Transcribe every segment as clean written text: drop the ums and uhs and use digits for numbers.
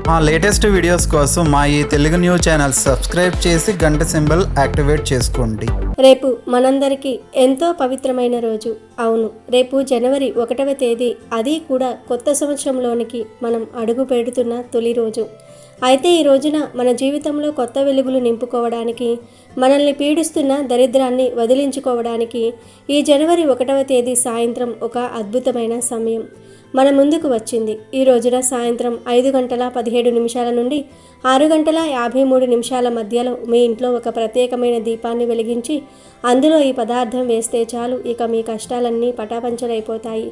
మా latest videos కోసం మా ఈ తెలుగు న్యూస్ ఛానల్ సబ్స్క్రైబ్ చేసి గంట సింబల్ యాక్టివేట్ చేసుకోండి. రేపు మనందరికీ ఎంతో పవిత్రమైన రోజు. అవును, రేపు జనవరి 1వ తేదీ, అది కూడా కొత్త సంవత్సరంలోనికి మనం అడుగు పెడుతున్న తొలి రోజు. అయితే ఈ రోజున మన జీవితంలో కొత్త వెలుగులు నింపుకోవడానికి, మనల్ని పీడిస్తున్న దరిద్రాన్ని వదిలించుకోవడానికి ఈ జనవరి 1వ తేదీ సాయంత్రం ఒక అద్భుతమైన సమయం మన ముందుకు వచ్చింది. ఈ రోజున సాయంత్రం 5:17 నుండి 6:53 మధ్యలో మీ ఇంట్లో ఒక ప్రత్యేకమైన దీపాన్ని వెలిగించి అందులో ఈ పదార్థం వేస్తే చాలు, ఇక మీ కష్టాలన్నీ పటాపంచలైపోతాయి.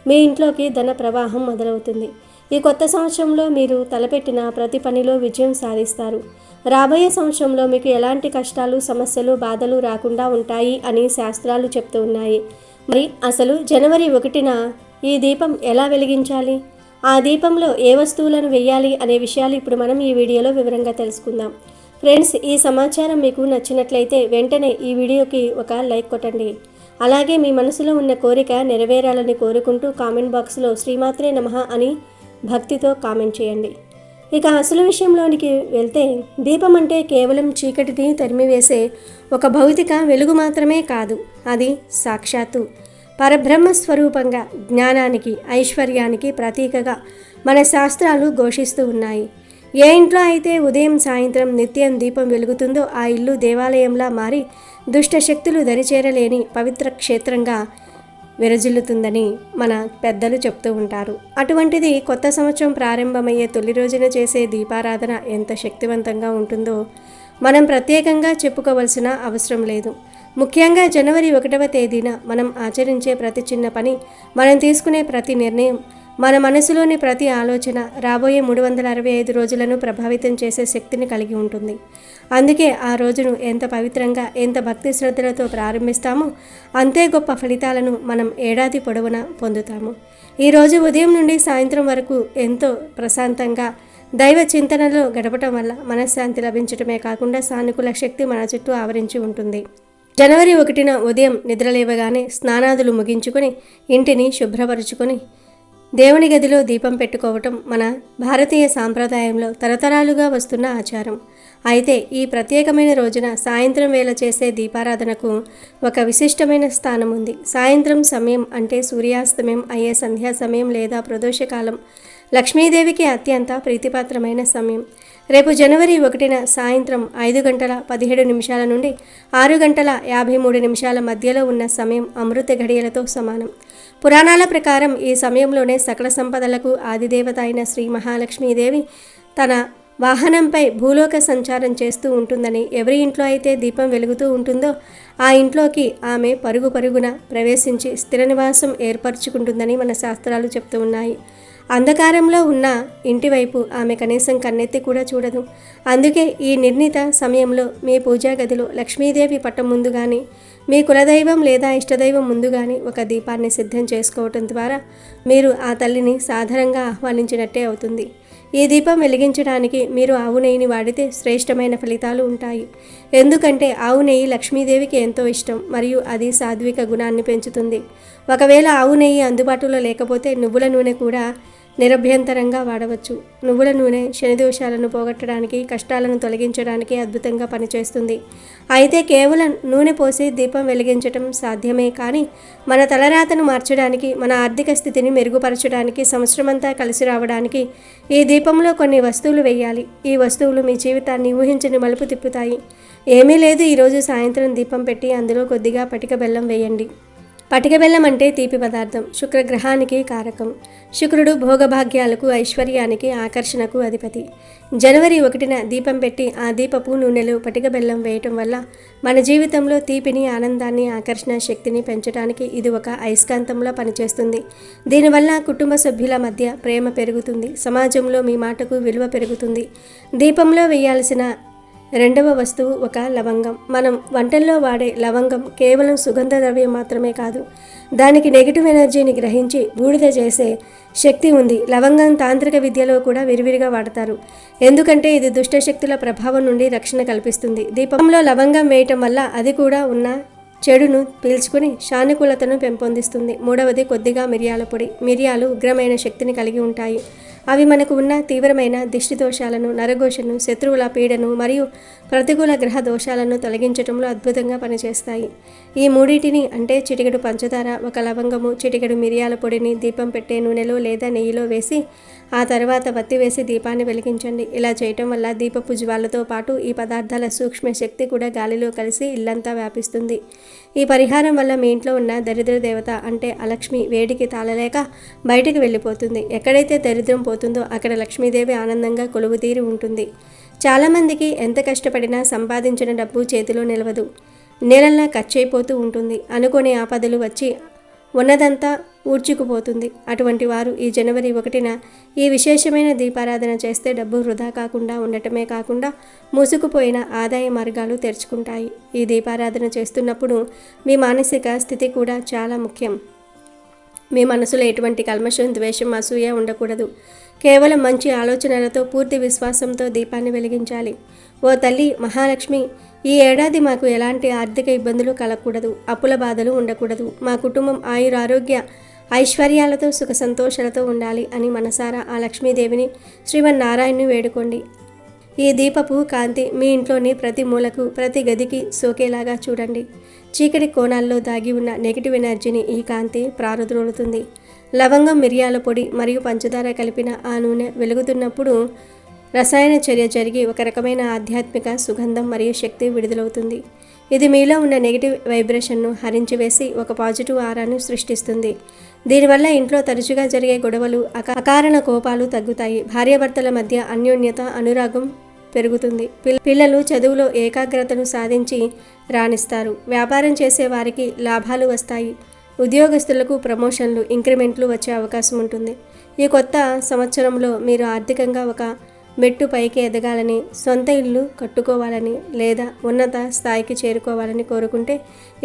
మీ ఇంట్లోకి ధన ప్రవాహం మొదలవుతుంది. ఈ కొత్త సంవత్సరంలో మీరు తలపెట్టిన ప్రతి పనిలో విజయం సాధిస్తారు. రాబోయే సంవత్సరంలో మీకు ఎలాంటి కష్టాలు, సమస్యలు, బాధలు రాకుండా ఉంటాయి అని శాస్త్రాలు చెప్తూ ఉన్నాయి. మరి అసలు జనవరి 1న ఈ దీపం ఎలా వెలిగించాలి, ఆ దీపంలో ఏ వస్తువులను వేయాలి అనే విషయాలు ఇప్పుడు మనం ఈ వీడియోలో వివరంగా తెలుసుకుందాం. ఫ్రెండ్స్, ఈ సమాచారం మీకు నచ్చినట్లయితే వెంటనే ఈ వీడియోకి ఒక లైక్ కొట్టండి. అలాగే మీ మనసులో ఉన్న కోరిక నెరవేరాలని కోరుకుంటూ కామెంట్ బాక్స్లో శ్రీమాత్రే నమః అని భక్తితో కామెంట్ చేయండి. ఇక అసలు విషయంలోనికి వెళ్తే, దీపం అంటే కేవలం చీకటిని తరిమివేసే ఒక భౌతిక వెలుగు మాత్రమే కాదు, అది సాక్షాత్తు పరబ్రహ్మ స్వరూపంగా జ్ఞానానికి, ఐశ్వర్యానికి ప్రతీకగా మన శాస్త్రాలు ఘోషిస్తూ ఉన్నాయి. ఏ ఇంట్లో అయితే ఉదయం సాయంత్రం నిత్యం దీపం వెలుగుతుందో ఆ ఇల్లు దేవాలయంలా మారి దుష్ట శక్తులు దరిచేరలేని పవిత్ర క్షేత్రంగా విరజిల్లుతుందని మన పెద్దలు చెప్తూ ఉంటారు. అటువంటిది కొత్త సంవత్సరం ప్రారంభమయ్యే తొలి రోజున చేసే దీపారాధన ఎంత శక్తివంతంగా ఉంటుందో మనం ప్రత్యేకంగా చెప్పుకోవాల్సిన అవసరం లేదు. ముఖ్యంగా జనవరి 1వ తేదీన మనం ఆచరించే ప్రతి చిన్న పని, మనం తీసుకునే ప్రతి నిర్ణయం, మన మనసులోని ప్రతి ఆలోచన రాబోయే 365 రోజులను ప్రభావితం చేసే శక్తిని కలిగి ఉంటుంది. అందుకే ఆ రోజును ఎంత పవిత్రంగా, ఎంత భక్తి శ్రద్ధలతో ప్రారంభిస్తామో అంతే గొప్ప ఫలితాలను మనం ఏడాది పొడవునా పొందుతాము. ఈరోజు ఉదయం నుండి సాయంత్రం వరకు ఎంతో ప్రశాంతంగా దైవ చింతనలో గడపటం వల్ల మనశ్శాంతి లభించటమే కాకుండా సానుకూల శక్తి మన చుట్టూ ఆవరించి ఉంటుంది. జనవరి 1న ఉదయం నిద్రలేవగానే స్నానాదులు ముగించుకొని ఇంటిని శుభ్రపరుచుకొని దేవుని గదిలో దీపం పెట్టుకోవటం మన భారతీయ సాంప్రదాయంలో తరతరాలుగా వస్తున్న ఆచారం. అయితే ఈ ప్రత్యేకమైన రోజున సాయంత్రం వేళ చేసే దీపారాధనకు ఒక విశిష్టమైన స్థానం ఉంది. సాయంత్రం సమయం అంటే సూర్యాస్తమయం అయ్యే సంధ్యా సమయం లేదా ప్రదోషకాలం లక్ష్మీదేవికి అత్యంత ప్రీతిపాత్రమైన సమయం. రేపు జనవరి 1న సాయంత్రం 5:17 నుండి 6:53 మధ్యలో ఉన్న సమయం అమృత ఘడియలతో సమానం. పురాణాల ప్రకారం ఈ సమయంలోనే సకల సంపదలకు ఆదిదేవత అయిన శ్రీ మహాలక్ష్మీదేవి తన వాహనంపై భూలోక సంచారం చేస్తూ ఉంటుందని, ఎవరి ఇంట్లో అయితే దీపం వెలుగుతూ ఉంటుందో ఆ ఇంట్లోకి ఆమె పరుగు పరుగున ప్రవేశించి స్థిర నివాసం ఏర్పరచుకుంటుందని మన శాస్త్రాలు చెప్తూ ఉన్నాయి. అంధకారంలో ఉన్న ఇంటి వైపు ఆమె కనీసం కన్నెత్తి కూడా చూడదు. అందుకే ఈ నిర్ణీత సమయంలో మీ పూజా గదిలో లక్ష్మీదేవి పట్టం ముందు కానీ, మీ కులదైవం లేదా ఇష్టదైవం ముందు కానీ ఒక దీపాన్ని సిద్ధం చేసుకోవటం ద్వారా మీరు ఆ తల్లిని సాధారణంగా ఆహ్వానించినట్టే అవుతుంది. ఈ దీపం వెలిగించడానికి మీరు ఆవు నెయ్యిని వాడితే శ్రేష్టమైన ఫలితాలు ఉంటాయి. ఎందుకంటే ఆవు నెయ్యి లక్ష్మీదేవికి ఎంతో ఇష్టం మరియు అది సాత్విక గుణాన్ని పెంచుతుంది. ఒకవేళ ఆవు నెయ్యి అందుబాటులో లేకపోతే నువ్వుల నూనె కూడా నిరభ్యంతరంగా వాడవచ్చు. నువ్వుల నూనె శనిదోషాలను పోగొట్టడానికి, కష్టాలను తొలగించడానికి అద్భుతంగా పనిచేస్తుంది. అయితే కేవలం నూనె పోసి దీపం వెలిగించటం సాధ్యమే కానీ మన తలరాతను మార్చడానికి, మన ఆర్థిక స్థితిని మెరుగుపరచడానికి, సంవత్సరమంతా కలిసి రావడానికి ఈ దీపంలో కొన్ని వస్తువులు వేయాలి. ఈ వస్తువులు మీ జీవితాన్ని ఊహించని మలుపు తిప్పుతాయి. ఏమీ లేదు, ఈరోజు సాయంత్రం దీపం పెట్టి అందులో కొద్దిగా పటిక బెల్లం వేయండి. పటిక బెల్లం అంటే తీపి పదార్థం, శుక్రగ్రహానికి కారకం. శుక్రుడు భోగభాగ్యాలకు, ఐశ్వర్యానికి, ఆకర్షణకు అధిపతి. జనవరి 1న దీపం పెట్టి ఆ దీపపు నూనెలో పటిక బెల్లం వేయటం వల్ల మన జీవితంలో తీపిని, ఆనందాన్ని, ఆకర్షణ శక్తిని పెంచడానికి ఇది ఒక అయస్కాంతంలా పనిచేస్తుంది. దీనివల్ల కుటుంబ సభ్యుల మధ్య ప్రేమ పెరుగుతుంది, సమాజంలో మీ మాటకు విలువ పెరుగుతుంది. దీపంలో వేయాల్సిన రెండవ వస్తువు ఒక లవంగం. మనం వంటల్లో వాడే లవంగం కేవలం సుగంధ ద్రవ్యం మాత్రమే కాదు, దానికి నెగిటివ్ ఎనర్జీని గ్రహించి బూడిద చేసే శక్తి ఉంది. లవంగం తాంత్రిక విద్యలో కూడా విరివిరిగా వాడతారు, ఎందుకంటే ఇది దుష్ట శక్తుల ప్రభావం నుండి రక్షణ కల్పిస్తుంది. దీపంలో లవంగం వేయటం వల్ల అది కూడా ఉన్న చెడును పీల్చుకుని సానుకూలతను పెంపొందిస్తుంది. మూడవది కొద్దిగా మిరియాల పొడి. మిరియాలు ఉగ్రమైన శక్తిని కలిగి ఉంటాయి. అవి మనకు ఉన్న తీవ్రమైన దిష్టి దోషాలను, నరఘోషను, శత్రువుల పీడను మరియు ప్రతికూల గ్రహ దోషాలను తొలగించడంలో అద్భుతంగా పనిచేస్తాయి. ఈ మూడింటిని అంటే చిటికెడు పంచదార, ఒక లవంగము, చిటికెడు మిరియాల పొడిని దీపం పెట్టే నూనెలో లేదా నెయ్యిలో వేసి ఆ తర్వాత వత్తి వేసి దీపాన్ని వెలిగించండి. ఇలా చేయటం వల్ల దీపపు జ్వాలతో పాటు ఈ పదార్థాల సూక్ష్మ శక్తి కూడా గాలిలో కలిసి ఇల్లంతా వ్యాపిస్తుంది. ఈ పరిహారం వల్ల మీ ఇంట్లో ఉన్న దరిద్ర దేవత అంటే అలక్ష్మి వేడికి తాళలేక బయటికి వెళ్ళిపోతుంది. ఎక్కడైతే దరిద్రం పోతుందో అక్కడ లక్ష్మీదేవి ఆనందంగా కొలువుతీరి ఉంటుంది. చాలామందికి ఎంత కష్టపడినా సంపాదించిన డబ్బు చేతిలో నిలవదు, నెలల్లా ఖర్చు అయిపోతూ ఉంటుంది. అనుకోని ఆపదలు వచ్చి ఉన్నదంతా ఊడ్చుకుపోతుంది. అటువంటి వారు ఈ జనవరి 1న ఈ విశేషమైన దీపారాధన చేస్తే డబ్బు వృధా కాకుండా ఉండటమే కాకుండా మూసుకుపోయిన ఆదాయ మార్గాలు తెరుచుకుంటాయి. ఈ దీపారాధన చేస్తున్నప్పుడు మీ మానసిక స్థితి కూడా చాలా ముఖ్యం. మీ మనసులో ఎటువంటి కల్మషం, ద్వేషం, అసూయ ఉండకూడదు. కేవలం మంచి ఆలోచనలతో, పూర్తి విశ్వాసంతో దీపాన్ని వెలిగించాలి. ఓ తల్లి మహాలక్ష్మి, ఈ ఏడాది మాకు ఎలాంటి ఆర్థిక ఇబ్బందులు కలగకూడదు, అప్పుల బాధలు ఉండకూడదు. మా కుటుంబం ఆయురారోగ్య ఐశ్వర్యాలతో సుఖ సంతోషాలతో ఉండాలి అని మనసారా ఆ లక్ష్మీదేవిని శ్రీమన్నారాయణ్ణి వేడుకోండి. ఈ దీపపు కాంతి మీ ఇంట్లోని ప్రతి మూలకు, ప్రతి గదికి సోకేలాగా చూడండి. చీకటి కోణాల్లో దాగి ఉన్న నెగిటివ్ ఎనర్జీని ఈ కాంతి ప్రారద్రోలుతుంది. లవంగం, మిరియాల పొడి మరియు పంచదార కలిపిన ఆ నూనె వెలుగుతున్నప్పుడు రసాయన చర్య జరిగి ఒక రకమైన ఆధ్యాత్మిక సుగంధం మరియు శక్తి విడుదలవుతుంది. ఇది మీలో ఉన్న నెగిటివ్ వైబ్రేషన్ను హరించివేసి ఒక పాజిటివ్ ఆరాను సృష్టిస్తుంది. దీనివల్ల ఇంట్లో తరచుగా జరిగే గొడవలు, అకారణ కోపాలు తగ్గుతాయి. భార్యాభర్తల మధ్య అన్యోన్యత, అనురాగం పెరుగుతుంది. పిల్లలు చదువులో ఏకాగ్రతను సాధించి రాణిస్తారు. వ్యాపారం చేసే వారికి లాభాలు వస్తాయి. ఉద్యోగస్తులకు ప్రమోషన్లు, ఇంక్రిమెంట్లు వచ్చే అవకాశం ఉంటుంది. ఈ కొత్త సంవత్సరంలో మీరు ఆర్థికంగా ఒక మెట్టు పైకి ఎదగాలని, సొంత ఇల్లు కట్టుకోవాలని లేదా ఉన్నత స్థాయికి చేరుకోవాలని కోరుకుంటే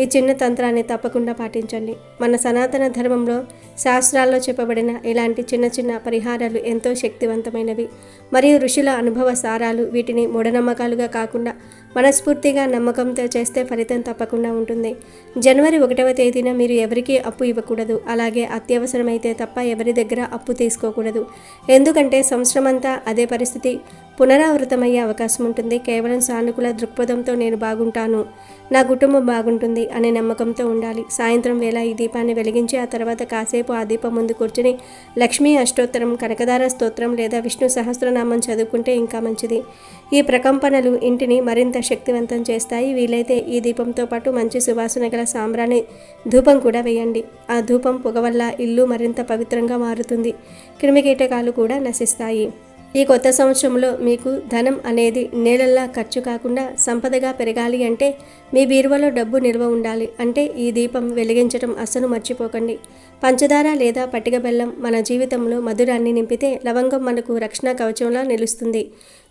ఈ చిన్న తంత్రాన్ని తప్పకుండా పాటించండి. మన సనాతన ధర్మంలో శాస్త్రాల్లో చెప్పబడిన ఇలాంటి చిన్న చిన్న పరిహారాలు ఎంతో శక్తివంతమైనవి మరియు ఋషుల అనుభవ సారాలు. వీటిని మూఢనమ్మకాలుగా కాకుండా మనస్ఫూర్తిగా నమ్మకంతో చేస్తే ఫలితం తప్పకుండా ఉంటుంది. జనవరి 1వ తేదీన మీరు ఎవరికీ అప్పు ఇవ్వకూడదు. అలాగే అత్యవసరమైతే తప్ప ఎవరి దగ్గర అప్పు తీసుకోకూడదు. ఎందుకంటే సంవత్సరం అంతా అదే పరిస్థితి పునరావృతమయ్యే అవకాశం ఉంటుంది. కేవలం సానుకూల దృక్పథంతో నేను బాగుంటాను, నా కుటుంబం బాగుంటుంది అనే నమ్మకంతో ఉండాలి. సాయంత్రం వేళ ఈ దీపాన్ని వెలిగించి ఆ తర్వాత కాసేపు ఆ దీపం ముందు కూర్చుని లక్ష్మీ అష్టోత్తరం, కనకదార స్తోత్రం లేదా విష్ణు సహస్రనామం చదువుకుంటే ఇంకా మంచిది. ఈ ప్రకంపనలు ఇంటిని మరింత శక్తివంతం చేస్తాయి. వీలైతే ఈ దీపంతో పాటు మంచి సువాసన గల సాంబ్రాణి ధూపం కూడా వేయండి. ఆ ధూపం పొగ వల్ల ఇల్లు మరింత పవిత్రంగా మారుతుంది. క్రిమికీటకాలు కూడా నశిస్తాయి. ఈ కొత్త సంవత్సరంలో మీకు ధనం అనేది నేలల్లా ఖర్చు కాకుండా సంపదగా పెరగాలి అంటే మీ బీరువాలో డబ్బు నిల్వ ఉండాలి. అంటే ఈ దీపం వెలిగించడం అస్సలు మర్చిపోకండి. పంచదార లేదా పట్టిక బెల్లం మన జీవితంలో మధురాన్ని నింపితే లవంగం మనకు రక్షణ కవచంలా నిలుస్తుంది.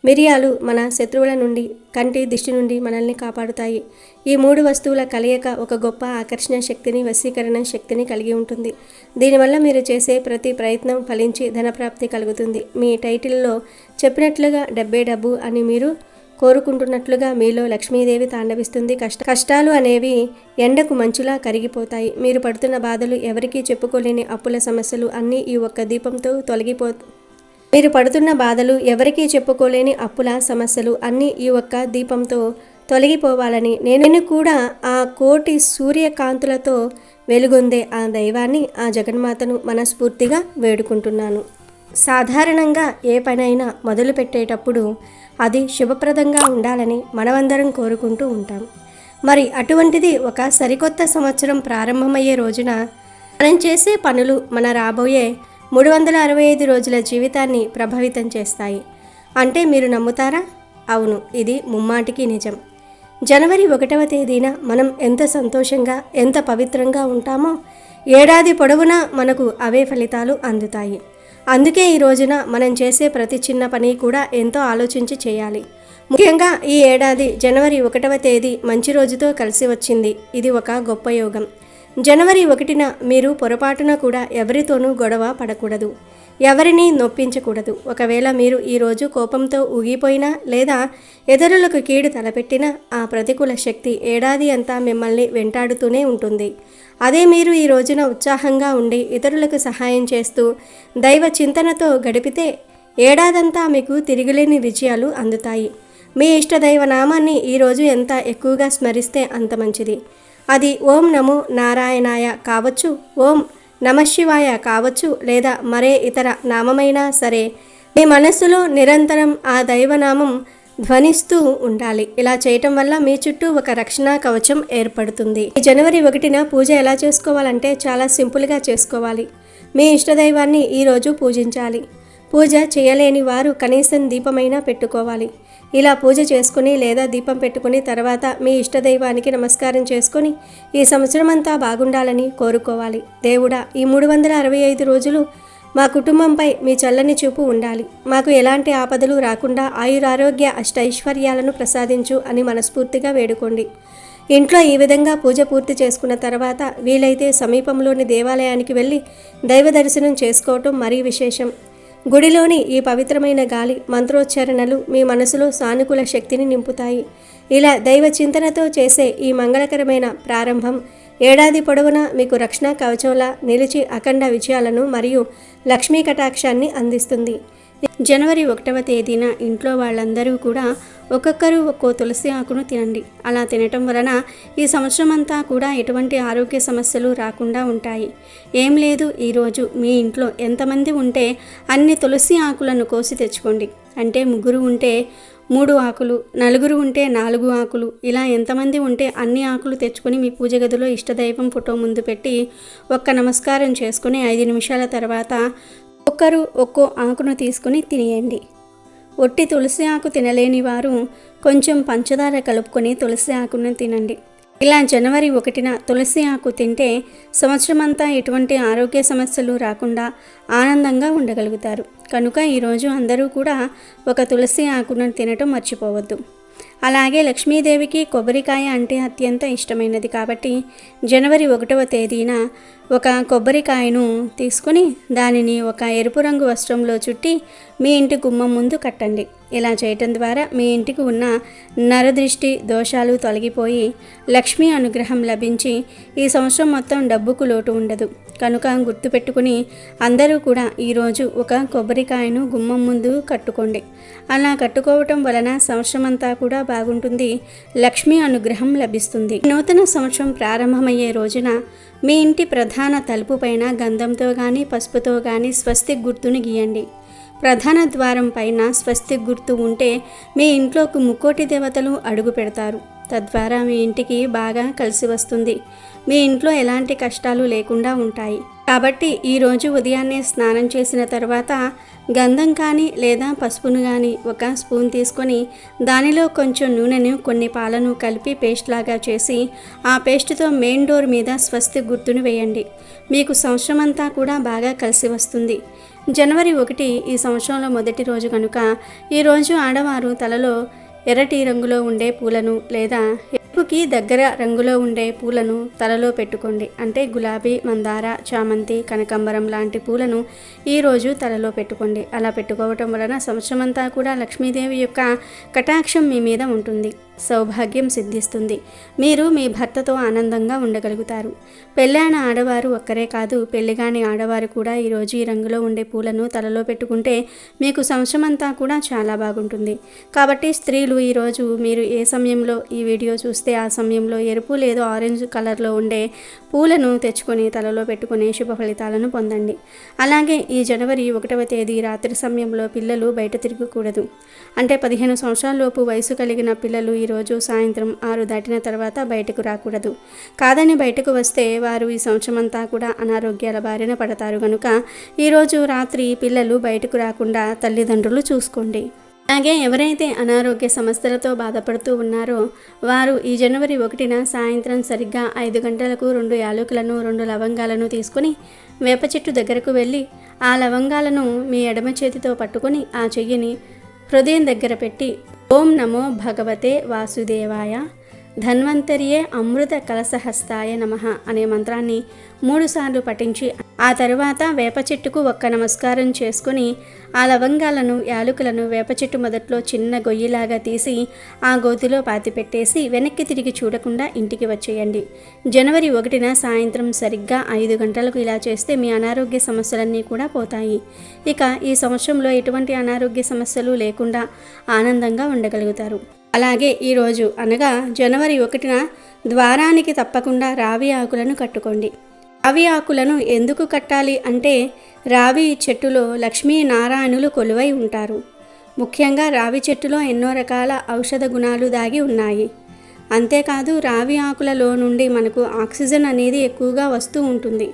మిరియాలు మన శత్రువుల నుండి, కంటి దిష్టి నుండి మనల్ని కాపాడుతాయి. ఈ 3 వస్తువుల కలయిక ఒక గొప్ప ఆకర్షణ శక్తిని, వశీకరణ శక్తిని కలిగి ఉంటుంది. దీనివల్ల మీరు చేసే ప్రతి ప్రయత్నం ఫలించి ధనప్రాప్తి కలుగుతుంది. మీ టైటిల్లో చెప్పినట్లుగా డబ్బే డబ్బు అని మీరు కోరుకుంటున్నట్లుగా మీలో లక్ష్మీదేవి తాండవిస్తుంది. కష్టాలు అనేవి ఎండకు మంచులా కరిగిపోతాయి. మీరు పడుతున్న బాధలు, ఎవరికీ చెప్పుకోలేని అప్పుల సమస్యలు అన్నీ ఈ ఒక్క దీపంతో తొలగిపోవాలని నేను కూడా ఆ కోటి సూర్యకాంతులతో వెలుగొందే ఆ దైవాన్ని, ఆ జగన్మాతను మనస్ఫూర్తిగా వేడుకుంటున్నాను. సాధారణంగా ఏ పనైనా మొదలు పెట్టేటప్పుడు అది శుభప్రదంగా ఉండాలని మనమందరం కోరుకుంటూ ఉంటాం. మరి అటువంటిది ఒక సరికొత్త సంవత్సరం ప్రారంభమయ్యే రోజున మనం చేసే పనులు మన రాబోయే 365 రోజుల జీవితాన్ని ప్రభావితం చేస్తాయి. అంటే మీరు నమ్ముతారా? అవును, ఇది ముమ్మాటికి నిజం. జనవరి 1వ తేదీన మనం ఎంత సంతోషంగా, ఎంత పవిత్రంగా ఉంటామో ఏడాది పొడవునా మనకు అవే ఫలితాలు అందుతాయి. అందుకే ఈ రోజున మనం చేసే ప్రతి చిన్న పని కూడా ఎంతో ఆలోచించి చేయాలి. ముఖ్యంగా ఈ ఏడాది జనవరి 1వ తేదీ మంచి రోజుతో కలిసి వచ్చింది. ఇది ఒక గొప్ప యోగం. జనవరి 1న మీరు పొరపాటున కూడా ఎవరితోనూ గొడవ పడకూడదు. ఎవరిని నొప్పించకూడదు. ఒకవేళ మీరు ఈరోజు కోపంతో ఊగిపోయినా లేదా ఇతరులకు కీడు తలపెట్టినా ఆ ప్రతికూల శక్తి ఏడాది అంతా మిమ్మల్ని వెంటాడుతూనే ఉంటుంది. అదే మీరు ఈ రోజున ఉత్సాహంగా ఉండి ఇతరులకు సహాయం చేస్తూ దైవ చింతనతో గడిపితే ఏడాదంతా మీకు తిరిగిలేని విజయాలు అందుతాయి. మీ ఇష్టదైవ నామాన్ని ఈరోజు ఎంత ఎక్కువగా స్మరిస్తే అంత మంచిది. అది ఓం నమో నారాయణాయ కావచ్చు, ఓం నమశివాయ కావచ్చు, లేదా మరే ఇతర నామమైనా సరే మీ మనస్సులో నిరంతరం ఆ దైవనామం ధ్వనిస్తూ ఉండాలి. ఇలా చేయటం వల్ల మీ చుట్టూ ఒక రక్షణ కవచం ఏర్పడుతుంది. ఈ జనవరి 1న పూజ ఎలా చేసుకోవాలంటే చాలా సింపుల్గా చేసుకోవాలి. మీ ఇష్టదైవాన్ని ఈరోజు పూజించాలి. పూజ చేయలేని వారు కనీసం దీపమైనా పెట్టుకోవాలి. ఇలా పూజ చేసుకుని లేదా దీపం పెట్టుకుని తర్వాత మీ ఇష్టదైవానికి నమస్కారం చేసుకొని ఈ సంవత్సరం అంతా బాగుండాలని కోరుకోవాలి. దేవుడా, ఈ 365 రోజులు మా కుటుంబంపై మీ చల్లని చూపు ఉండాలి. మాకు ఎలాంటి ఆపదలు రాకుండా ఆయురారోగ్య అష్టైశ్వర్యాలను ప్రసాదించు అని మనస్ఫూర్తిగా వేడుకోండి. ఇంట్లో ఈ విధంగా పూజ పూర్తి చేసుకున్న తర్వాత వీలైతే సమీపంలోని దేవాలయానికి వెళ్ళి దైవ దర్శనం చేసుకోవటం మరీ విశేషం. గుడిలోని ఈ పవిత్రమైన గాలి మంత్రోచ్చారణలు మీ మనసులో సానుకూల శక్తిని నింపుతాయి. ఇలా దైవ చింతనతో చేసే ఈ మంగళకరమైన ప్రారంభం ఏడాది పొడవునా మీకు రక్షణ కవచంలా నిలిచి అఖండ విజయాలను మరియు లక్ష్మీ కటాక్షాన్ని అందిస్తుంది. జనవరి 1వ తేదీన ఇంట్లో వాళ్ళందరూ కూడా ఒక్కొక్కరు ఒక్కో తులసి ఆకును తినండి. అలా తినటం వలన ఈ సంవత్సరం అంతా కూడా ఎటువంటి ఆరోగ్య సమస్యలు రాకుండా ఉంటాయి. ఏం లేదు, ఈరోజు మీ ఇంట్లో ఎంతమంది ఉంటే అన్ని తులసి ఆకులను కోసి తెచ్చుకోండి. అంటే 3 ఉంటే 3 ఆకులు, 4 ఉంటే 4 ఆకులు, ఇలా ఎంతమంది ఉంటే అన్ని ఆకులు తెచ్చుకొని మీ పూజ గదిలో ఇష్టదైవం ఫోటో ముందు పెట్టి ఒక్క నమస్కారం చేసుకుని 5 నిమిషాల తర్వాత ఒక్కరు ఒక్కో ఆకును తీసుకుని తినేయండి. ఒట్టి తులసి ఆకు తినలేని వారు కొంచెం పంచదార కలుపుకొని తులసి ఆకును తినండి. ఇలా జనవరి 1న తులసి ఆకు తింటే సంవత్సరం అంతా ఎటువంటి ఆరోగ్య సమస్యలు రాకుండా ఆనందంగా ఉండగలుగుతారు. కనుక ఈరోజు అందరూ కూడా ఒక తులసి ఆకును తినటం మర్చిపోవద్దు. అలాగే లక్ష్మీదేవికి కొబ్బరికాయ అంటే అత్యంత ఇష్టమైనది కాబట్టి జనవరి 1వ తేదీన ఒక కొబ్బరికాయను తీసుకుని దానిని ఒక ఎరుపు రంగు వస్త్రంలో చుట్టి మీ ఇంటి గుమ్మం ముందు కట్టండి. ఇలా చేయటం ద్వారా మీ ఇంటికి ఉన్న నరదృష్టి దోషాలు తొలగిపోయి లక్ష్మీ అనుగ్రహం లభించి ఈ సంవత్సరం మొత్తం డబ్బుకు లోటు ఉండదు. కనుక గుర్తుపెట్టుకుని అందరూ కూడా ఈరోజు ఒక కొబ్బరికాయను గుమ్మం ముందు కట్టుకోండి. అలా కట్టుకోవటం వలన సంవత్సరం అంతా కూడా బాగుంటుంది, లక్ష్మీ అనుగ్రహం లభిస్తుంది. నూతన సంవత్సరం ప్రారంభమయ్యే రోజున మీ ఇంటి ప్రధాన తలుపు పైన గంధంతో కానీ పసుపుతో కానీ స్వస్తిక్ గుర్తును గీయండి. ప్రధాన ద్వారం పైన స్వస్తిక్ గుర్తు ఉంటే మీ ఇంట్లోకి ముక్కోటి దేవతలు అడుగు పెడతారు. తద్వారా మీ ఇంటికి బాగా కలిసి వస్తుంది. మీ ఇంట్లో ఎలాంటి కష్టాలు లేకుండా ఉంటాయి. కాబట్టి ఈరోజు ఉదయాన్నే స్నానం చేసిన తర్వాత గంధం కానీ లేదా పసుపును కానీ ఒక స్పూన్ తీసుకొని దానిలో కొంచెం నూనెను కొన్ని పాలను కలిపి పేస్ట్ లాగా చేసి ఆ పేస్ట్తో మెయిన్ డోర్ మీద స్వస్తిక్ గుర్తును వేయండి. మీకు సంవత్సరం అంతా కూడా బాగా కలిసి వస్తుంది. జనవరి 1 ఈ సంవత్సరంలో మొదటి రోజు కనుక ఈరోజు ఆడవారు తలలో ఎర్రటి రంగులో ఉండే పూలను లేదా ఎరుపుకి దగ్గర రంగులో ఉండే పూలను తలలో పెట్టుకోండి. అంటే గులాబీ, మందార, చామంతి, కనకాంబరం లాంటి పూలను ఈరోజు తలలో పెట్టుకోండి. అలా పెట్టుకోవటం వలన సంవత్సరం అంతా కూడా లక్ష్మీదేవి యొక్క కటాక్షం మీ మీద ఉంటుంది. సౌభాగ్యం సిద్ధిస్తుంది. మీరు మీ భర్తతో ఆనందంగా ఉండగలుగుతారు. పెళ్ళైన ఆడవారు ఒక్కరే కాదు, పెళ్లిగాని ఆడవారు కూడా ఈరోజు ఈ రంగులో ఉండే పూలను తలలో పెట్టుకుంటే మీకు సంవత్సరం అంతా కూడా చాలా బాగుంటుంది. కాబట్టి స్త్రీలు ఈరోజు మీరు ఏ సమయంలో ఈ వీడియో చూస్తే ఆ సమయంలో ఎరుపు లేదా ఆరెంజ్ కలర్లో ఉండే పూలను తెచ్చుకొని తలలో పెట్టుకునే శుభ ఫలితాలను పొందండి. అలాగే ఈ జనవరి 1వ తేదీ రాత్రి సమయంలో పిల్లలు బయట తిరగకూడదు. అంటే 15 సంవత్సరాల లోపు వయసు కలిగిన పిల్లలు ఈరోజు సాయంత్రం 6 దాటిన తర్వాత బయటకు రాకూడదు. కాదని బయటకు వస్తే వారు ఈ సంవత్సరం అంతా కూడా అనారోగ్యాల బారిన పడతారు. కనుక ఈరోజు రాత్రి పిల్లలు బయటకు రాకుండా తల్లిదండ్రులు చూసుకోండి. అలాగే ఎవరైతే అనారోగ్య సమస్యలతో బాధపడుతూ ఉన్నారో వారు ఈ జనవరి 1న సాయంత్రం సరిగ్గా 5 గంటలకు 2 యాలకులను 2 లవంగాలను తీసుకుని వేప చెట్టు దగ్గరకు వెళ్ళి ఆ లవంగాలను మీ ఎడమ చేతితో పట్టుకొని ఆ చెయ్యిని హృదయం దగ్గర పెట్టి ఓం నమో భగవతే వాసుదేవాయ ధన్వంతరియే అమృత కలశహస్తాయ నమః అనే మంత్రాన్ని 3 సార్లు పఠించి ఆ తరువాత వేప చెట్టుకు ఒక్క నమస్కారం చేసుకుని ఆ లవంగాలను యాలకులను వేప చెట్టు మొదట్లో చిన్న గొయ్యిలాగా తీసి ఆ గోతిలో పాతిపెట్టేసి వెనక్కి తిరిగి చూడకుండా ఇంటికి వచ్చేయండి. జనవరి 1న సాయంత్రం సరిగ్గా 5 గంటలకు ఇలా చేస్తే మీ అనారోగ్య సమస్యలన్నీ కూడా పోతాయి. ఇక ఈ సంవత్సరంలో ఎటువంటి అనారోగ్య సమస్యలు లేకుండా ఆనందంగా ఉండగలుగుతారు. అలాగే ఈరోజు అనగా జనవరి 1న ద్వారానికి తప్పకుండా రావి ఆకులను కట్టుకోండి. రావి ఆకులను ఎందుకు కట్టాలి అంటే రావి చెట్టులో లక్ష్మీనారాయణులు కొలువై ఉంటారు. ముఖ్యంగా రావి చెట్టులో ఎన్నో రకాల ఔషధ గుణాలు దాగి ఉన్నాయి. అంతేకాదు రావి ఆకులలో నుండి మనకు ఆక్సిజన్ అనేది ఎక్కువగా వస్తూ ఉంటుంది.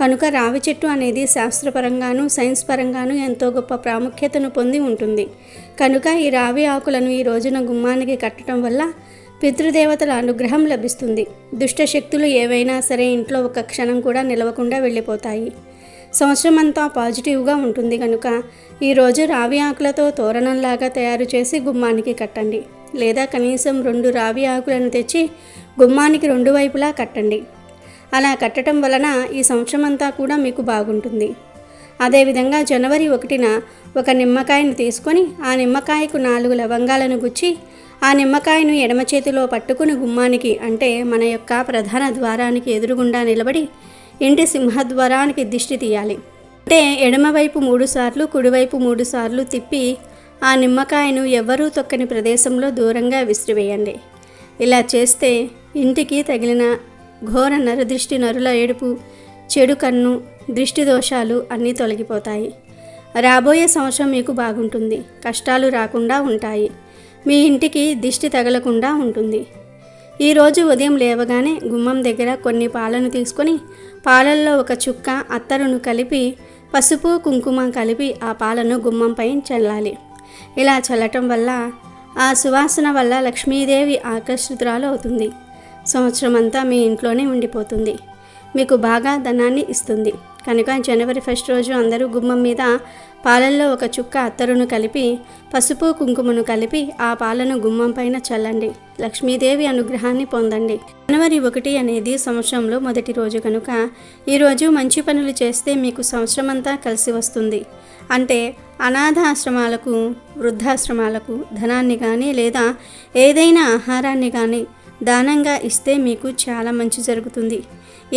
కనుక రావి చెట్టు అనేది శాస్త్రపరంగాను సైన్స్ పరంగాను ఎంతో గొప్ప ప్రాముఖ్యతను పొంది ఉంటుంది. కనుక ఈ రావి ఆకులను ఈ రోజున గుమ్మానికి కట్టడం వల్ల పితృదేవతల అనుగ్రహం లభిస్తుంది. దుష్ట శక్తులు ఏవైనా సరే ఇంట్లో ఒక క్షణం కూడా నిలవకుండా వెళ్ళిపోతాయి. సంవత్సరం అంతా పాజిటివ్గా ఉంటుంది. కనుక ఈరోజు రావి ఆకులతో తోరణంలాగా తయారు చేసి గుమ్మానికి కట్టండి. లేదా కనీసం 2 రావి ఆకులను తెచ్చి గుమ్మానికి 2 వైపులా కట్టండి. అలా కట్టడం వలన ఈ సంవత్సరం అంతా కూడా మీకు బాగుంటుంది. అదేవిధంగా జనవరి 1న ఒక నిమ్మకాయను తీసుకొని ఆ నిమ్మకాయకు 4 లవంగాలను గుచ్చి ఆ నిమ్మకాయను ఎడమ చేతిలో పట్టుకుని గుమ్మానికి అంటే మన యొక్క ప్రధాన ద్వారానికి ఎదురుగుండా నిలబడి ఇంటి సింహద్వారానికి దిష్టి తీయాలి. అంటే ఎడమవైపు 3 సార్లు కుడివైపు 3 సార్లు తిప్పి ఆ నిమ్మకాయను ఎవ్వరూ తొక్కని ప్రదేశంలో దూరంగా విసిరివేయండి. ఇలా చేస్తే ఇంటికి తగిలిన ఘోర నరదృష్టి, నరుల ఏడుపు, చెడు కన్ను, దృష్టి దోషాలు అన్నీ తొలగిపోతాయి. రాబోయే సంవత్సరం మీకు బాగుంటుంది. కష్టాలు రాకుండా ఉంటాయి. మీ ఇంటికి దిష్టి తగలకుండా ఉంటుంది. ఈరోజు ఉదయం లేవగానే గుమ్మం దగ్గర కొన్ని పాలను తీసుకొని పాలల్లో ఒక చుక్క అత్తరును కలిపి పసుపు కుంకుమ కలిపి ఆ పాలను గుమ్మంపై చల్లాలి. ఇలా చల్లటం వల్ల ఆ సువాసన వల్ల లక్ష్మీదేవి ఆకర్షితురాలు అవుతుంది. సంవత్సరం అంతా మీ ఇంట్లోనే ఉండిపోతుంది. మీకు బాగా ధనాన్ని ఇస్తుంది. కనుక జనవరి 1 రోజు అందరూ గుమ్మం మీద పాలల్లో ఒక చుక్క అత్తరును కలిపి పసుపు కుంకుమను కలిపి ఆ పాలను గుమ్మం పైన చల్లండి. లక్ష్మీదేవి అనుగ్రహాన్ని పొందండి. జనవరి 1 అనేది సంవత్సరంలో మొదటి రోజు కనుక ఈరోజు మంచి పనులు చేస్తే మీకు సంవత్సరం అంతా కలిసి వస్తుంది. అంటే అనాథ ఆశ్రమాలకు, వృద్ధాశ్రమాలకు ధనాన్ని కానీ లేదా ఏదైనా ఆహారాన్ని కానీ దానంగా ఇస్తే మీకు చాలా మంచి జరుగుతుంది.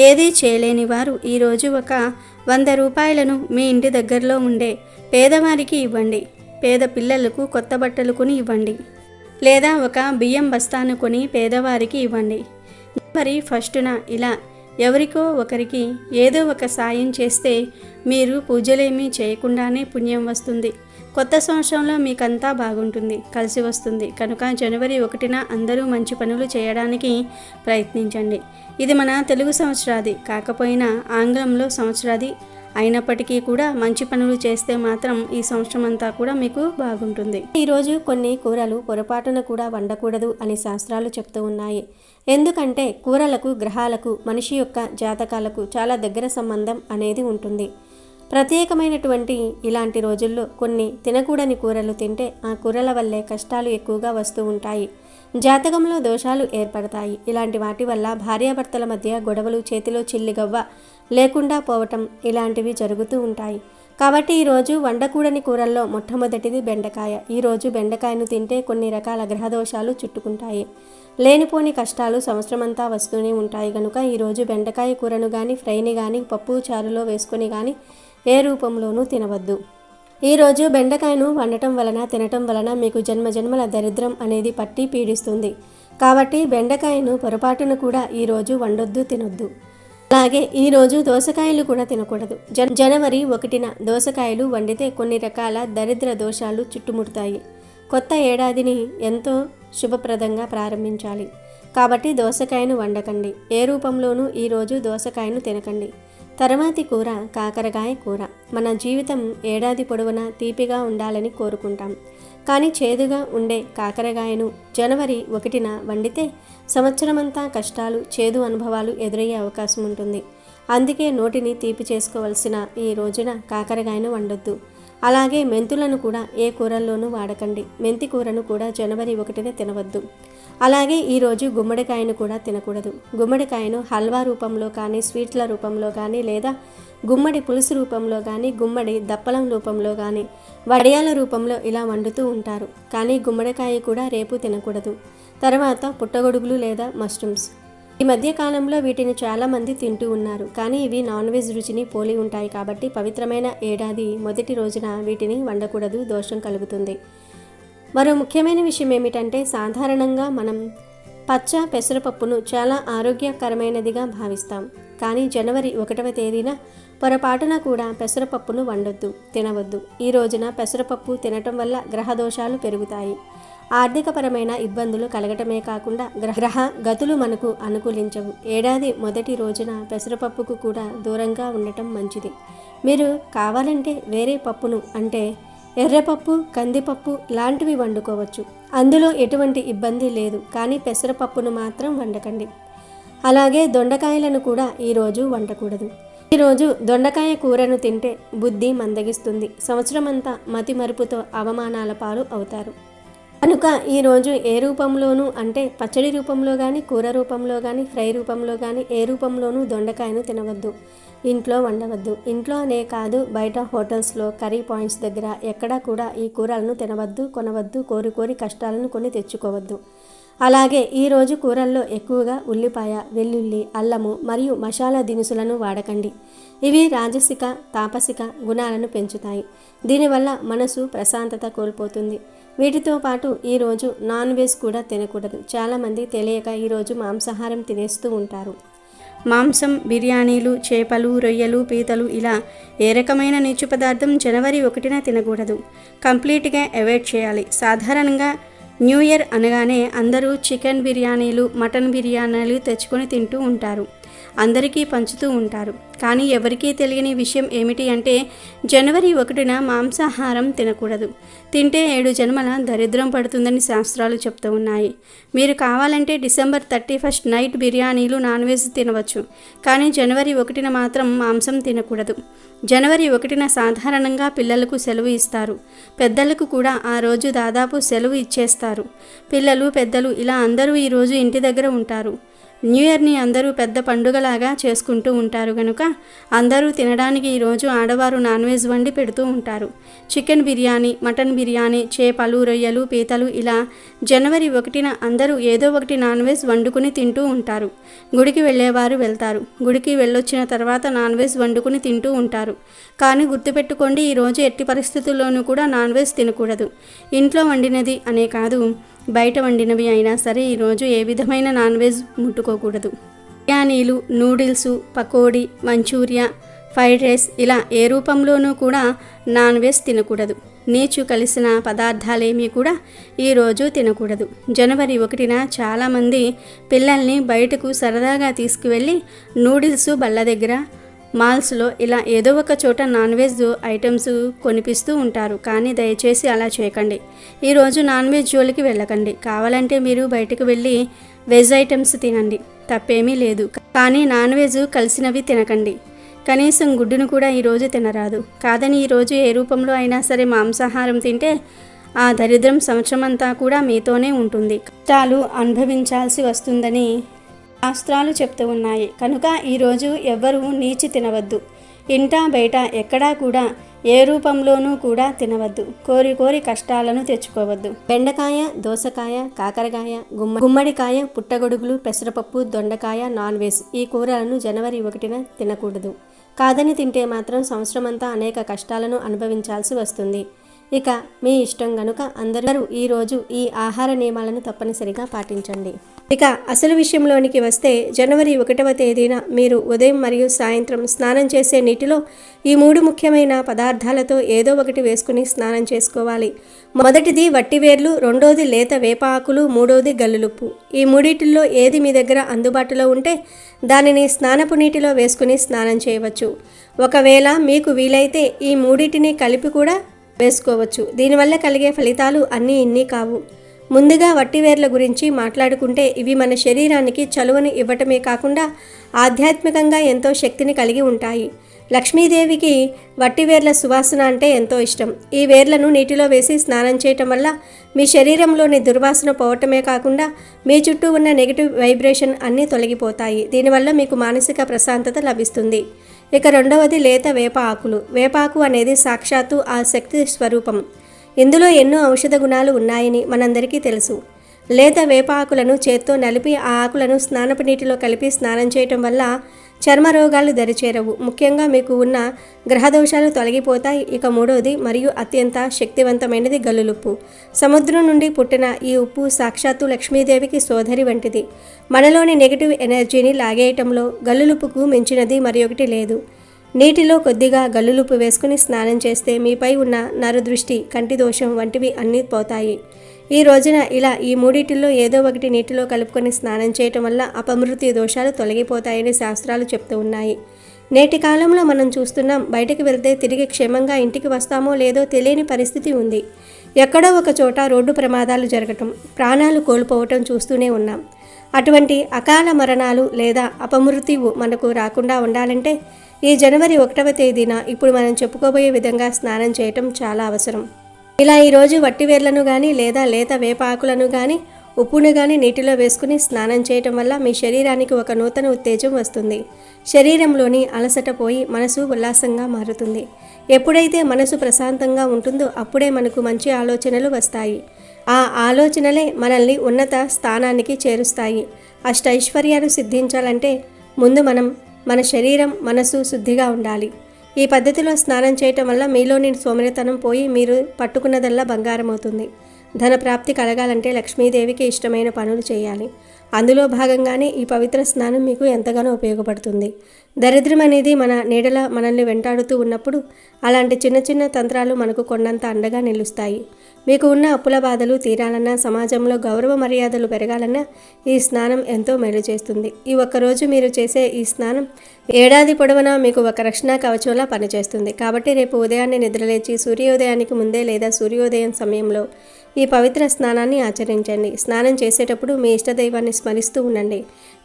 ఏదీ చేయలేని వారు ఈరోజు ఒక 100 రూపాయలను మీ ఇంటి దగ్గరలో ఉండే పేదవారికి ఇవ్వండి. పేద పిల్లలకు కొత్త బట్టలు కొని ఇవ్వండి. లేదా ఒక బియ్యం బస్తాను కొని పేదవారికి ఇవ్వండి. జనవరి 1న ఇలా ఎవరికో ఒకరికి ఏదో ఒక సాయం చేస్తే మీరు పూజలేమీ చేయకుండానే పుణ్యం వస్తుంది. కొత్త సంవత్సరంలో మీకంతా బాగుంటుంది, కలిసి వస్తుంది. కనుక జనవరి 1న అందరూ మంచి పనులు చేయడానికి ప్రయత్నించండి. ఇది మన తెలుగు సంవత్సరాది కాకపోయినా ఆంగ్లంలో సంవత్సరాది అయినప్పటికీ కూడా మంచి పనులు చేస్తే మాత్రం ఈ సంవత్సరం అంతా కూడా మీకు బాగుంటుంది. ఈరోజు కొన్ని కూరలు పొరపాటున కూడా వండకూడదు అని శాస్త్రాలు చెప్తూ ఉన్నాయి. ఎందుకంటే కూరలకు గ్రహాలకు మనిషి యొక్క జాతకాలకు చాలా దగ్గర సంబంధం అనేది ఉంటుంది. ప్రత్యేకమైనటువంటి ఇలాంటి రోజుల్లో కొన్ని తినకూడని కూరలు తింటే ఆ కూరల వల్లే కష్టాలు ఎక్కువగా వస్తూ ఉంటాయి. జాతకంలో దోషాలు ఏర్పడతాయి. ఇలాంటి వాటి వల్ల భార్యాభర్తల మధ్య గొడవలు, చేతిలో చిల్లిగవ్వ లేకుండా పోవటం ఇలాంటివి జరుగుతూ ఉంటాయి. కాబట్టి ఈరోజు వండకూడని కూరల్లో మొట్టమొదటిది బెండకాయ. ఈరోజు బెండకాయను తింటే కొన్ని రకాల గ్రహదోషాలు చుట్టుకుంటాయి. లేనిపోని కష్టాలు సంవత్సరమంతా వస్తూనే ఉంటాయి. కనుక ఈరోజు బెండకాయ కూరను కానీ ఫ్రైని కానీ పప్పు చారులో వేసుకొని కానీ ఏ రూపంలోనూ తినవద్దు. ఈరోజు బెండకాయను వండటం వలన తినటం వలన మీకు జన్మజన్మల దరిద్రం అనేది పట్టి పీడిస్తుంది. కాబట్టి బెండకాయను పొరపాటును కూడా ఈరోజు వండొద్దు, తినొద్దు. అలాగే ఈరోజు దోసకాయలు కూడా తినకూడదు. జనవరి 1న దోసకాయలు వండితే కొన్ని రకాల దరిద్ర దోషాలు చుట్టుముడతాయి. కొత్త ఏడాదిని ఎంతో శుభప్రదంగా ప్రారంభించాలి. కాబట్టి దోసకాయను వండకండి. ఏ రూపంలోనూ ఈరోజు దోసకాయను తినకండి. తర్వాతి కూర కాకరకాయ కూర. మన జీవితం ఏడాది పొడవునా తీపిగా ఉండాలని కోరుకుంటాం. కానీ చేదుగా ఉండే కాకరకాయను జనవరి 1న వండితే సంవత్సరమంతా కష్టాలు, చేదు అనుభవాలు ఎదురయ్యే అవకాశం ఉంటుంది. అందుకే నోటిని తీపి చేసుకోవలసిన ఈ రోజున కాకరకాయను వండొద్దు. అలాగే మెంతులను కూడా ఏ కూరల్లోనూ వాడకండి. మెంతి కూరను కూడా జనవరి 1న తినవద్దు. అలాగే ఈరోజు గుమ్మడికాయను కూడా తినకూడదు. గుమ్మడికాయను హల్వా రూపంలో కానీ, స్వీట్ల రూపంలో కానీ, లేదా గుమ్మడి పులుసు రూపంలో కానీ, గుమ్మడి దప్పలం రూపంలో కానీ, వడియాల రూపంలో ఇలా వండుతూ ఉంటారు. కానీ గుమ్మడికాయ కూడా రేపు తినకూడదు. తర్వాత పుట్టగొడుగులు లేదా మష్రూమ్స్. ఈ మధ్య కాలంలో వీటిని చాలామంది తింటూ ఉన్నారు. కానీ ఇవి నాన్ వెజ్ రుచిని పోలి ఉంటాయి కాబట్టి పవిత్రమైన ఏడాది మొదటి రోజున వీటిని వండకూడదు, దోషం కలుగుతుంది. మరో ముఖ్యమైన విషయం ఏమిటంటే, సాధారణంగా మనం పచ్చ పెసరపప్పును చాలా ఆరోగ్యకరమైనదిగా భావిస్తాం. కానీ జనవరి 1వ తేదీన పొరపాటున కూడా పెసరపప్పును వండొద్దు, తినవద్దు. ఈ రోజున పెసరపప్పు తినటం వల్ల గ్రహదోషాలు పెరుగుతాయి. ఆర్థికపరమైన ఇబ్బందులు కలగటమే కాకుండా గ్రహ గతులు మనకు అనుకూలించవు. ఏడాది మొదటి రోజున పెసరపప్పుకు కూడా దూరంగా ఉండటం మంచిది. మీరు కావాలంటే వేరే పప్పును అంటే ఎర్రపప్పు, కందిపప్పు లాంటివి వండుకోవచ్చు. అందులో ఎటువంటి ఇబ్బంది లేదు. కానీ పెసరపప్పును మాత్రం వండకండి. అలాగే దొండకాయలను కూడా ఈరోజు వండకూడదు. ఈరోజు దొండకాయ కూరను తింటే బుద్ధి మందగిస్తుంది. సంవత్సరమంతా మతి మరుపుతో అవమానాల పాలు అవుతారు. కనుక ఈరోజు ఏ రూపంలోనూ అంటే పచ్చడి రూపంలో కానీ, కూర రూపంలో కానీ, ఫ్రై రూపంలో కానీ ఏ రూపంలోనూ దొండకాయను తినవద్దు. ఇంట్లో వండవద్దు. ఇంట్లో అనే కాదు, బయట హోటల్స్లో, కర్రీ పాయింట్స్ దగ్గర ఎక్కడా కూడా ఈ కూరలను తినవద్దు, కొనవద్దు. కోరి కష్టాలను కొని తెచ్చుకోవద్దు. అలాగే ఈరోజు కూరల్లో ఎక్కువగా ఉల్లిపాయ, వెల్లుల్లి, అల్లము మరియు మసాలా దినుసులను వాడకండి. ఇవి రాజసిక, తాపసిక గుణాలను పెంచుతాయి. దీనివల్ల మనసు ప్రశాంతత కోల్పోతుంది. వీటితో పాటు ఈరోజు నాన్ వెజ్ కూడా తినకూడదు. చాలామంది తెలియక ఈరోజు మాంసాహారం తినేస్తూ ఉంటారు. మాంసం, బిర్యానీలు, చేపలు, రొయ్యలు, పీతలు ఇలా ఏ రకమైన నీచు పదార్థం జనవరి 1న తినకూడదు. కంప్లీట్గా అవాయిడ్ చేయాలి. సాధారణంగా న్యూ ఇయర్ అనగానే అందరూ చికెన్ బిర్యానీలు, మటన్ బిర్యానీలు తెచ్చుకొని తింటూ ఉంటారు. అందరికీ పంచుతూ ఉంటారు. కానీ ఎవరికీ తెలియని విషయం ఏమిటి అంటే, జనవరి 1న మాంసాహారం తినకూడదు. తింటే 7 జన్మల దరిద్రం పడుతుందని శాస్త్రాలు చెప్తూ ఉన్నాయి. మీరు కావాలంటే డిసెంబర్ 31 నైట్ బిర్యానీలు, నాన్ వెజ్ తినవచ్చు. కానీ జనవరి 1న మాత్రం మాంసం తినకూడదు. జనవరి 1న సాధారణంగా పిల్లలకు సెలవు ఇస్తారు. పెద్దలకు కూడా ఆ రోజు దాదాపు సెలవు ఇచ్చేస్తారు. పిల్లలు, పెద్దలు ఇలా అందరూ ఈరోజు ఇంటి దగ్గర ఉంటారు. న్యూ ఇయర్ని అందరూ పెద్ద పండుగలాగా చేసుకుంటూ ఉంటారు కనుక అందరూ తినడానికి ఈరోజు ఆడవారు నాన్ వెజ్ వండి పెడుతూ ఉంటారు. చికెన్ బిర్యానీ, మటన్ బిర్యానీ, చేపలు, రొయ్యలు, పీతలు ఇలా జనవరి 1న అందరూ ఏదో ఒకటి నాన్ వెజ్ వండుకుని తింటూ ఉంటారు. గుడికి వెళ్ళేవారు వెళ్తారు. గుడికి వెళ్ళొచ్చిన తర్వాత నాన్ వెజ్ వండుకుని తింటూ ఉంటారు. కానీ గుర్తుపెట్టుకోండి, ఈరోజు ఎట్టి పరిస్థితుల్లోనూ కూడా నాన్ వెజ్ తినకూడదు. ఇంట్లో వండినది అనే కాదు, బయట వండినవి అయినా సరే ఈరోజు ఏ విధమైన నాన్ వెజ్ ముట్టుకోకూడదు. బిర్యానీలు, noodles, pakodi, manchuria, fried rice ఇలా ఏ రూపంలోనూ కూడా నాన్ వెజ్ తినకూడదు. నీచు కలిసిన పదార్థాలేమీ కూడా ఈరోజు తినకూడదు. జనవరి 1న చాలామంది పిల్లల్ని బయటకు సరదాగా తీసుకువెళ్ళి నూడిల్స్ బల్ల దగ్గర, మాల్స్లో ఇలా ఏదో ఒక చోట నాన్ వెజ్ ఐటమ్స్ కొనిపిస్తూ ఉంటారు. కానీ దయచేసి అలా చేయకండి. ఈరోజు నాన్ వెజ్ జోలికి వెళ్ళకండి. కావాలంటే మీరు బయటకు వెళ్ళి వెజ్ ఐటమ్స్ తినండి, తప్పేమీ లేదు. కానీ నాన్ వెజ్ కలిసినవి తినకండి. కనీసం గుడ్డును కూడా ఈరోజు తినరాదు. కాదని ఈరోజు ఏ రూపంలో అయినా సరే మాంసాహారం తింటే ఆ దరిద్రం సంవత్సరమంతా కూడా మీతోనే ఉంటుంది. కష్టాలు అనుభవించాల్సి వస్తుందని శాస్త్రాలు చెప్తూ ఉన్నాయి. కనుక ఈరోజు ఎవ్వరూ నీచి తినవద్దు. ఇంటా బయట ఎక్కడా కూడా ఏ రూపంలోనూ కూడా తినవద్దు. కోరి కష్టాలను తెచ్చుకోవద్దు. బెండకాయ, దోసకాయ, కాకరకాయ, గుమ్మడికాయ, పుట్టగొడుగులు, పెసరపప్పు, దొండకాయ, నాన్ వెజ్ ఈ కూరలను జనవరి 1న తినకూడదు. కాదని తింటే మాత్రం సంవత్సరమంతా అనేక కష్టాలను అనుభవించాల్సి వస్తుంది. ఇక మీ ఇష్టం గనుక అందరూ ఈరోజు ఈ ఆహార నియమాలను తప్పనిసరిగా పాటించండి. ఇక అసలు విషయంలోనికి వస్తే, జనవరి 1వ తేదీన మీరు ఉదయం మరియు సాయంత్రం స్నానం చేసే నీటిలో ఈ 3 ముఖ్యమైన పదార్థాలతో ఏదో ఒకటి వేసుకుని స్నానం చేసుకోవాలి. మొదటిది వట్టివేర్లు, రెండోది లేత వేప ఆకులు, మూడోది గల్లులుప్పు. ఈ మూడిటిల్లో ఏది మీ దగ్గర అందుబాటులో ఉంటే దానిని స్నానపు నీటిలో వేసుకుని స్నానం చేయవచ్చు. ఒకవేళ మీకు వీలైతే ఈ మూడిటిని కలిపి కూడా వేసుకోవచ్చు. దీనివల్ల కలిగే ఫలితాలు అన్నీ ఇన్ని కావు. ముందుగా వట్టివేర్ల గురించి మాట్లాడుకుంటే ఇవి మన శరీరానికి చలువని ఇవ్వటమే కాకుండా ఆధ్యాత్మికంగా ఎంతో శక్తిని కలిగి ఉంటాయి. లక్ష్మీదేవికి వట్టివేర్ల సువాసన అంటే ఎంతో ఇష్టం. ఈ వేర్లను నీటిలో వేసి స్నానం చేయటం వల్ల మీ శరీరంలోని దుర్వాసన పోవటమే కాకుండా మీ చుట్టూ ఉన్న నెగిటివ్ వైబ్రేషన్ అన్నీ తొలగిపోతాయి. దీనివల్ల మీకు మానసిక ప్రశాంతత లభిస్తుంది. ఇక రెండవది లేత వేప ఆకులు. వేపాకు అనేది సాక్షాత్తు ఆ శక్తి స్వరూపం. ఇందులో ఎన్నో ఔషధ గుణాలు ఉన్నాయని మనందరికీ తెలుసు. లేత వేప ఆకులను చేత్తో నలిపి ఆ ఆకులను స్నానపు నీటిలో కలిపి స్నానం చేయటం వల్ల చర్మ రోగాలు దరిచేరవు. ముఖ్యంగా మీకు ఉన్న గ్రహదోషాలు తొలగిపోతాయి. ఇక మూడవది మరియు అత్యంత శక్తివంతమైనది గల్లులుప్పు. సముద్రం నుండి పుట్టిన ఈ ఉప్పు సాక్షాత్తు లక్ష్మీదేవికి సోదరి వంటిది. మనలోని నెగిటివ్ ఎనర్జీని లాగేయటంలో గల్లులుప్పుకు మించినది మరొకటి లేదు. నీటిలో కొద్దిగా గల్లులుప్పు వేసుకుని స్నానం చేస్తే మీపై ఉన్న నరదృష్టి, కంటి దోషం వంటివి అన్నీ పోతాయి. ఈ రోజున ఇలా ఈ మూడిటిల్లో ఏదో ఒకటి నీటిలో కలుపుకొని స్నానం చేయటం వల్ల అపమృత్యు దోషాలు తొలగిపోతాయని శాస్త్రాలు చెప్తూ ఉన్నాయి. నేటి కాలంలో మనం చూస్తున్నాం, బయటకు వెళ్తే తిరిగి క్షేమంగా ఇంటికి వస్తామో లేదో తెలియని పరిస్థితి ఉంది. ఎక్కడో ఒక చోట రోడ్డు ప్రమాదాలు జరగటం, ప్రాణాలు కోల్పోవటం చూస్తూనే ఉన్నాం. అటువంటి అకాల మరణాలు లేదా అపమృత్యువు మనకు రాకుండా ఉండాలంటే ఈ జనవరి 1వ తేదీన ఇప్పుడు మనం చెప్పుకోబోయే విధంగా స్నానం చేయటం చాలా అవసరం. ఇలా ఈరోజు వట్టివేర్లను కానీ లేదా లేత వేప ఆకులను కానీ ఉప్పును కానీ నీటిలో వేసుకుని స్నానం చేయటం వల్ల మీ శరీరానికి ఒక నూతన ఉత్తేజం వస్తుంది. శరీరంలోని అలసట పోయి మనసు ఉల్లాసంగా మారుతుంది. ఎప్పుడైతే మనసు ప్రశాంతంగా ఉంటుందో అప్పుడే మనకు మంచి ఆలోచనలు వస్తాయి. ఆ ఆలోచనలే మనల్ని ఉన్నత స్థానానికి చేరుస్తాయి. అష్టైశ్వర్యాలు సిద్ధించాలంటే ముందు మన శరీరం, మనసు శుద్ధిగా ఉండాలి. ఈ పద్ధతిలో స్నానం చేయటం వల్ల మీలోని సోమరితనం పోయి మీరు పట్టుకున్నదల్లా బంగారం అవుతుంది. ధన ప్రాప్తి కలగాలంటే లక్ష్మీదేవికి ఇష్టమైన పనులు చేయాలి. అందులో భాగంగానే ఈ పవిత్ర స్నానం మీకు ఎంతగానో ఉపయోగపడుతుంది. దరిద్రం అనేది మన నీడల మనల్ని వెంటాడుతూ ఉన్నప్పుడు అలాంటి చిన్న చిన్న తంత్రాలు మనకు కొండంత అండగా నిలుస్తాయి. మీకు ఉన్న అప్పుల బాధలు తీరాలన్నా, సమాజంలో గౌరవ మర్యాదలు పెరగాలన్నా ఈ స్నానం ఎంతో మేలు చేస్తుంది. ఈ ఒక్కరోజు మీరు చేసే ఈ స్నానం ఏడాది పొడవునా మీకు ఒక రక్షణ కవచంలా పనిచేస్తుంది. కాబట్టి రేపు ఉదయాన్నే నిద్రలేచి సూర్యోదయానికి ముందే లేదా సూర్యోదయం సమయంలో ఈ పవిత్ర స్నానాన్ని ఆచరించండి. స్నానం చేసేటప్పుడు మీ ఇష్టదైవాన్ని స్మరిస్తూ ఉండండి.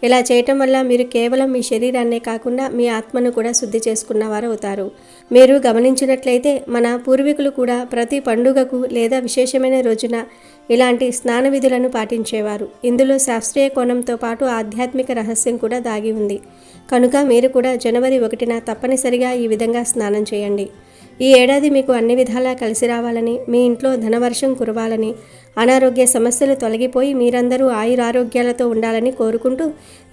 ఇలా చేయటం వల్ల మీరు కేవలం మీ శరీరాన్నే కాకుండా మీ ఆత్మను కూడా శుద్ధి చేసుకున్నవారు అవుతారు. మీరు గమనించినట్లయితే మన పూర్వీకులు కూడా ప్రతి పండుగకు లేదా విశేషమైన రోజున ఇలాంటి స్నాన విధులను పాటించేవారు. ఇందులో శాస్త్రీయ కోణంతో పాటు ఆధ్యాత్మిక రహస్యం కూడా దాగి ఉంది. కనుక మీరు కూడా జనవరి 1న తప్పనిసరిగా ఈ విధంగా స్నానం చేయండి. ఈ ఏడాది మీకు అన్ని విధాలా కలిసి రావాలని, మీ ఇంట్లో ధనవర్షం కురవాలని, అనారోగ్య సమస్యలు తొలగిపోయి మీరందరూ ఆయురారోగ్యాలతో ఉండాలని కోరుకుంటూ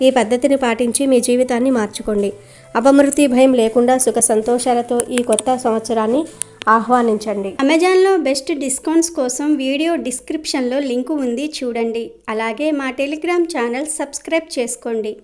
ఈ పద్ధతిని పాటించి మీ జీవితాన్ని మార్చుకోండి. అపమృత్యు భయం లేకుండా సుఖ సంతోషాలతో ఈ కొత్త సంవత్సరాన్ని ఆహ్వానించండి. అమెజాన్లో బెస్ట్ డిస్కౌంట్స్ కోసం వీడియో డిస్క్రిప్షన్లో లింకు ఉంది, చూడండి. అలాగే మా టెలిగ్రామ్ ఛానల్ సబ్స్క్రైబ్ చేసుకోండి.